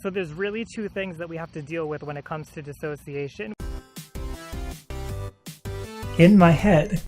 So there's really two things that we have to deal with when it comes to dissociation. In my head.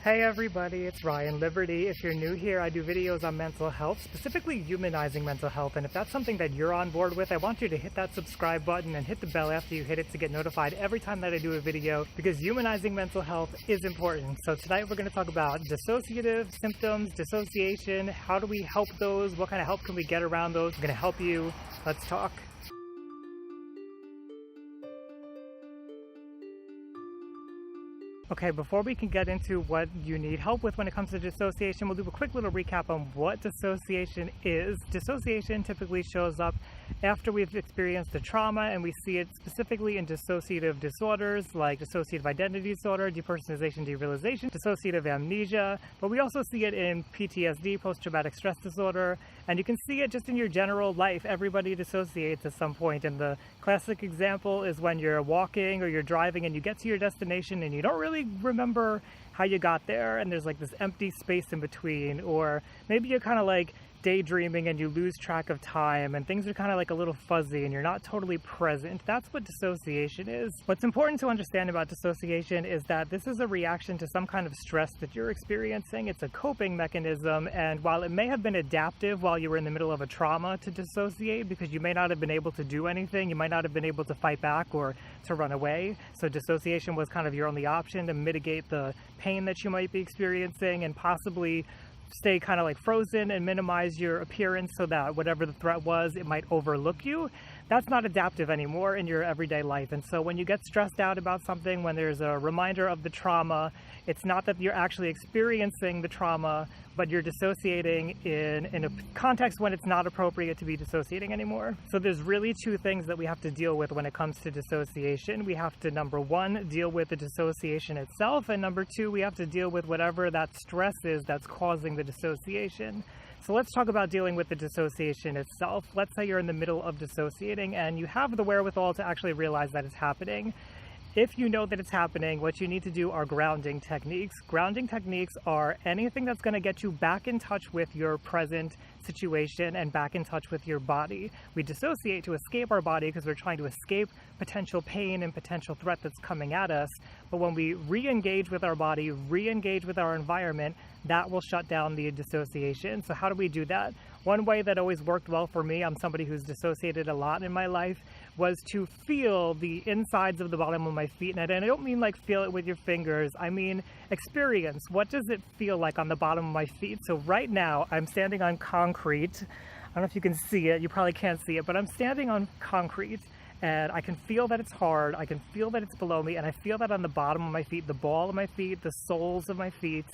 Hey everybody, it's Ryan Liberty. If you're new here, I do videos on mental health, specifically humanizing mental health, and if that's something that you're on board with, I want you to hit that subscribe button and hit the bell after you hit it to get notified every time that I do a video, because humanizing mental health is important. So tonight we're going to talk about dissociative symptoms, dissociation, how do we help those, what kind of help can we get around those. I'm going to help you. Let's talk. Okay, before we can get into what you need help with when it comes to dissociation, we'll do a quick little recap on what dissociation is. Dissociation typically shows up after we've experienced a trauma, and we see it specifically in dissociative disorders like dissociative identity disorder, depersonalization, derealization, dissociative amnesia, but we also see it in PTSD, post-traumatic stress disorder, and you can see it just in your general life. Everybody dissociates at some point, and the classic example is when you're walking or you're driving and you get to your destination and you don't really remember how you got there, and there's like this empty space in between, or maybe you're kind of like daydreaming and you lose track of time and things are kind of like a little fuzzy and you're not totally present. That's what dissociation is. What's important to understand about dissociation is that this is a reaction to some kind of stress that you're experiencing. It's a coping mechanism, and while it may have been adaptive while you were in the middle of a trauma to dissociate, because you may not have been able to do anything, you might not have been able to fight back or to run away, so dissociation was kind of your only option to mitigate the pain that you might be experiencing and possibly stay kind of like frozen and minimize your appearance so that whatever the threat was, it might overlook you. That's not adaptive anymore in your everyday life. And so when you get stressed out about something, when there's a reminder of the trauma, it's not that you're actually experiencing the trauma, but you're dissociating in a context when it's not appropriate to be dissociating anymore. So there's really two things that we have to deal with when it comes to dissociation. We have to, number one, deal with the dissociation itself, and number two, we have to deal with whatever that stress is that's causing the dissociation. So let's talk about dealing with the dissociation itself. Let's say you're in the middle of dissociating and you have the wherewithal to actually realize that it's happening. If you know that it's happening, what you need to do are grounding techniques. Grounding techniques are anything that's going to get you back in touch with your present situation and back in touch with your body. We dissociate to escape our body because we're trying to escape potential pain and potential threat that's coming at us. But when we re-engage with our body, re-engage with our environment, that will shut down the dissociation. So how do we do that? One way that always worked well for me, I'm somebody who's dissociated a lot in my life, was to feel the insides of the bottom of my feet. And I don't mean like feel it with your fingers, I mean experience. What does it feel like on the bottom of my feet? So right now, I'm standing on concrete. I don't know if you can see it, you probably can't see it, but I'm standing on concrete and I can feel that it's hard, I can feel that it's below me, and I feel that on the bottom of my feet, the ball of my feet, the soles of my feet,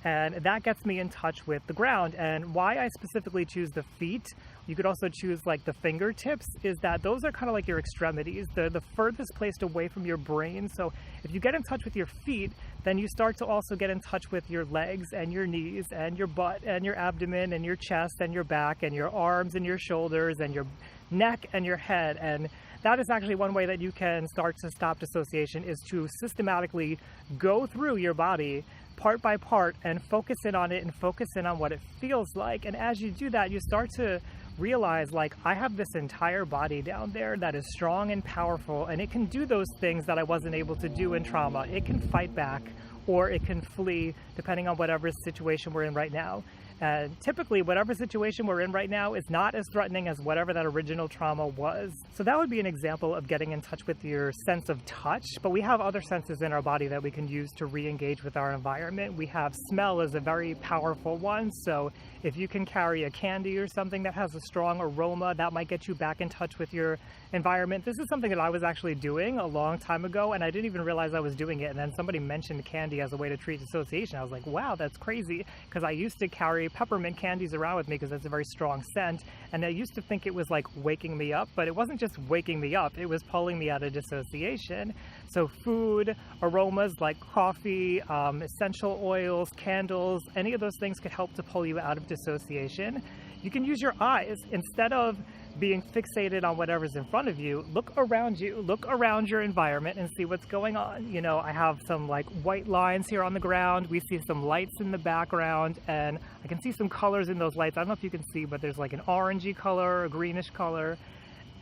and that gets me in touch with the ground. And why I specifically choose the feet, you could also choose like the fingertips, is that those are kind of like your extremities. They're the furthest placed away from your brain. So if you get in touch with your feet, then you start to also get in touch with your legs and your knees and your butt and your abdomen and your chest and your back and your arms and your shoulders and your neck and your head. And that is actually one way that you can start to stop dissociation, is to systematically go through your body part by part and focus in on it and focus in on what it feels like. And as you do that, you start to realize, like, I have this entire body down there that is strong and powerful, and it can do those things that I wasn't able to do in trauma. It can fight back or it can flee, depending on whatever situation we're in right now. And typically, whatever situation we're in right now is not as threatening as whatever that original trauma was. So that would be an example of getting in touch with your sense of touch. But we have other senses in our body that we can use to re-engage with our environment. We have smell as a very powerful one. So if you can carry a candy or something that has a strong aroma, that might get you back in touch with your environment. This is something that I was actually doing a long time ago, and I didn't even realize I was doing it. And then somebody mentioned candy as a way to treat dissociation. I was like, wow, that's crazy, because I used to carry peppermint candies around with me because that's a very strong scent, and I used to think it was like waking me up, but it wasn't just waking me up, it was pulling me out of dissociation. So food, aromas like coffee, essential oils, candles, any of those things could help to pull you out of dissociation. You can use your eyes. Instead of being fixated on whatever's in front of you, look around you, look around your environment and see what's going on. You know, I have some like white lines here on the ground. We see some lights in the background, and I can see some colors in those lights. I don't know if you can see, but there's like an orangey color, a greenish color,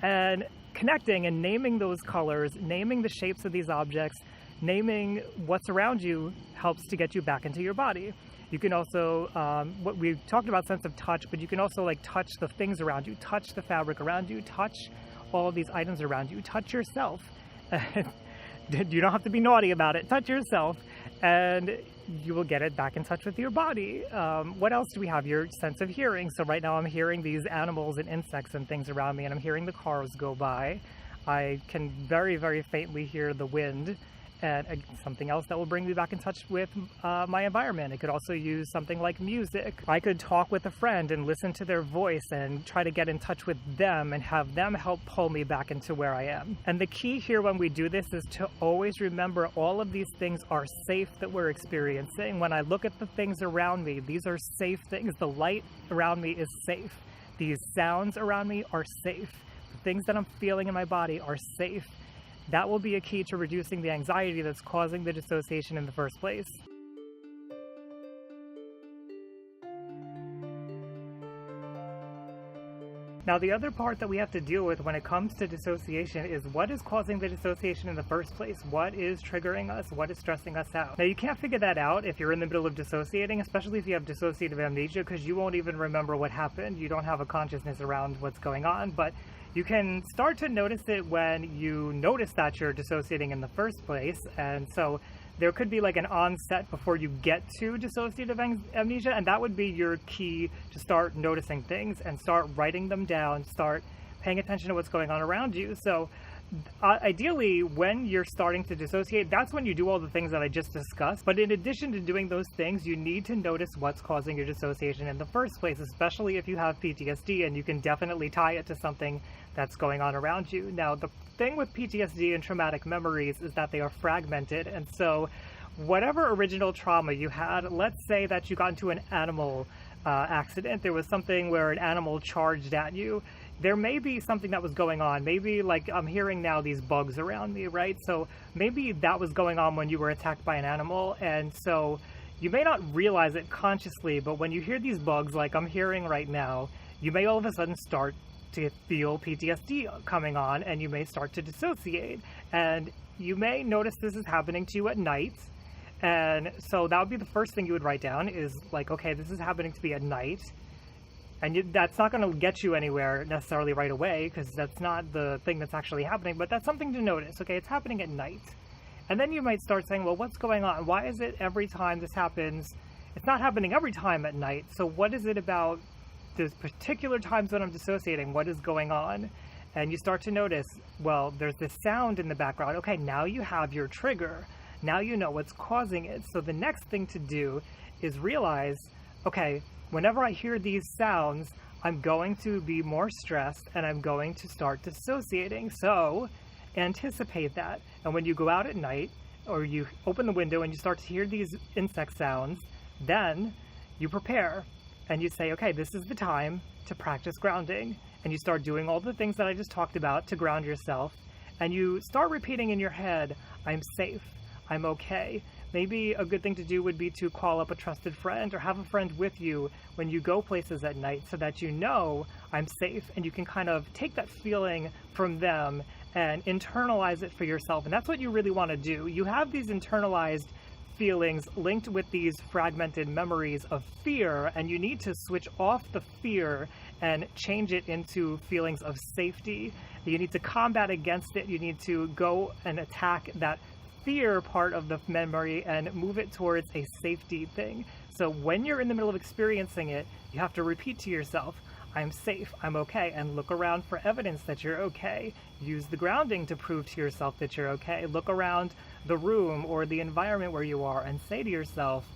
and connecting and naming those colors, naming the shapes of these objects, naming what's around you helps to get you back into your body. You can also, what we talked about sense of touch, but you can also like touch the things around you, touch the fabric around you, touch all of these items around you, touch yourself. You don't have to be naughty about it. Touch yourself and you will get it back in touch with your body. What else do we have? Your sense of hearing. So right now I'm hearing these animals and insects and things around me, and I'm hearing the cars go by. I can very, very faintly hear the wind. And something else that will bring me back in touch with my environment. It could also use something like music. I could talk with a friend and listen to their voice and try to get in touch with them and have them help pull me back into where I am. And the key here when we do this is to always remember all of these things are safe that we're experiencing. When I look at the things around me, these are safe things. The light around me is safe. These sounds around me are safe. The things that I'm feeling in my body are safe. That will be a key to reducing the anxiety that's causing the dissociation in the first place. Now, the other part that we have to deal with when it comes to dissociation is what is causing the dissociation in the first place? What is triggering us? What is stressing us out? Now, you can't figure that out if you're in the middle of dissociating, especially if you have dissociative amnesia, because you won't even remember what happened. You don't have a consciousness around what's going on, but you can start to notice it when you notice that you're dissociating in the first place. And so there could be like an onset before you get to dissociative amnesia, and that would be your key to start noticing things and start writing them down, start paying attention to what's going on around you. So ideally, when you're starting to dissociate, that's when you do all the things that I just discussed. But in addition to doing those things, you need to notice what's causing your dissociation in the first place, especially if you have PTSD, and you can definitely tie it to something that's going on around you. Now, the thing with PTSD and traumatic memories is that they are fragmented, and so whatever original trauma you had, let's say that you got into an animal accident, there was something where an animal charged at you, there may be something that was going on. Maybe like I'm hearing now these bugs around me, right? So maybe that was going on when you were attacked by an animal, and so you may not realize it consciously, but when you hear these bugs like I'm hearing right now, you may all of a sudden start to feel PTSD coming on, and you may start to dissociate. And you may notice this is happening to you at night. And so that would be the first thing you would write down is like, okay, this is happening to me at night. And that's not going to get you anywhere necessarily right away, because that's not the thing that's actually happening, but that's something to notice. Okay, it's happening at night. And then you might start saying, well, what's going on? Why is it every time this happens? It's not happening every time at night. So what is it about there's particular times when I'm dissociating? What is going on? And you start to notice, well, there's this sound in the background. Okay, now you have your trigger. Now you know what's causing it. So the next thing to do is realize, okay, whenever I hear these sounds, I'm going to be more stressed and I'm going to start dissociating. So anticipate that. And when you go out at night or you open the window and you start to hear these insect sounds, then you prepare and you say, okay, this is the time to practice grounding. And you start doing all the things that I just talked about to ground yourself. And you start repeating in your head, I'm safe, I'm okay. Maybe a good thing to do would be to call up a trusted friend or have a friend with you when you go places at night so that you know I'm safe, and you can kind of take that feeling from them and internalize it for yourself. And that's what you really want to do. You have these internalized feelings linked with these fragmented memories of fear, and you need to switch off the fear and change it into feelings of safety. You need to combat against it. You need to go and attack that fear part of the memory and move it towards a safety thing. So when you're in the middle of experiencing it, you have to repeat to yourself, I'm safe, I'm okay, and look around for evidence that you're okay. Use the grounding to prove to yourself that you're okay. Look around the room or the environment where you are and say to yourself,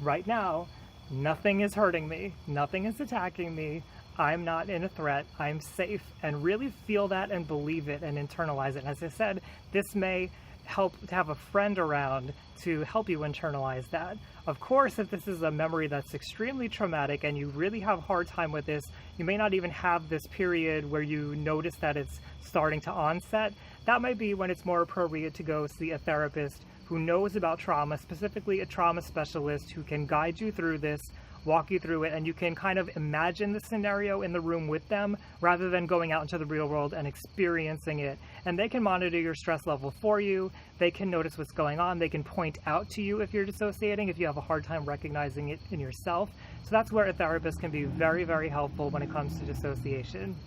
right now, nothing is hurting me, nothing is attacking me, I'm not in a threat, I'm safe. And really feel that and believe it and internalize it. And as I said, this may help to have a friend around to help you internalize that. Of course, if this is a memory that's extremely traumatic and you really have a hard time with this, you may not even have this period where you notice that it's starting to onset. That might be when it's more appropriate to go see a therapist who knows about trauma, specifically a trauma specialist who can guide you through this, walk you through it, and you can kind of imagine the scenario in the room with them rather than going out into the real world and experiencing it. And they can monitor your stress level for you. They can notice what's going on. They can point out to you if you're dissociating, if you have a hard time recognizing it in yourself. So that's where a therapist can be very, very helpful when it comes to dissociation.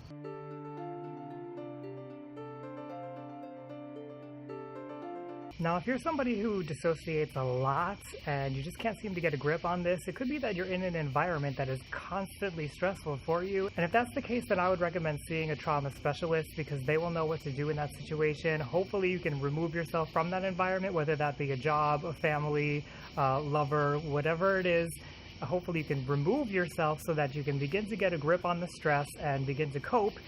Now, if you're somebody who dissociates a lot and you just can't seem to get a grip on this, it could be that you're in an environment that is constantly stressful for you. And if that's the case, then I would recommend seeing a trauma specialist because they will know what to do in that situation. Hopefully you can remove yourself from that environment, whether that be a job, a family, lover, whatever it is. Hopefully you can remove yourself so that you can begin to get a grip on the stress and begin to cope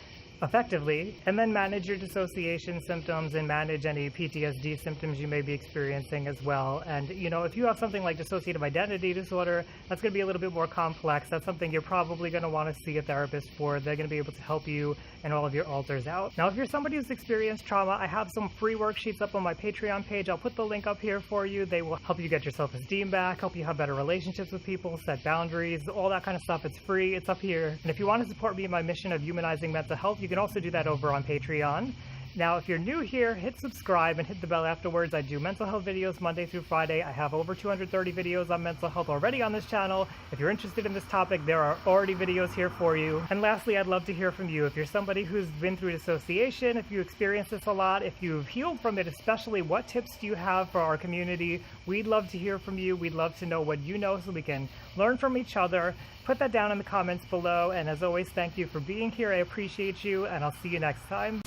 effectively, and then manage your dissociation symptoms and manage any PTSD symptoms you may be experiencing as well. And you know, if you have something like dissociative identity disorder, that's going to be a little bit more complex. That's something you're probably going to want to see a therapist for. They're going to be able to help you and all of your alters out. Now, if you're somebody who's experienced trauma, I have some free worksheets up on my Patreon page. I'll put the link up here for you. They will help you get your self-esteem back, help you have better relationships with people, set boundaries, all that kind of stuff. It's free. It's up here. And if you want to support me in my mission of humanizing mental health, you can also do that over on Patreon. Now, if you're new here, hit subscribe and hit the bell afterwards. I do mental health videos Monday through Friday. I have over 230 videos on mental health already on this channel. If you're interested in this topic, there are already videos here for you. And lastly, I'd love to hear from you. If you're somebody who's been through dissociation, if you experience this a lot, if you've healed from it especially, what tips do you have for our community? We'd love to hear from you. We'd love to know what you know so we can learn from each other. Put that down in the comments below. And as always, thank you for being here. I appreciate you, and I'll see you next time.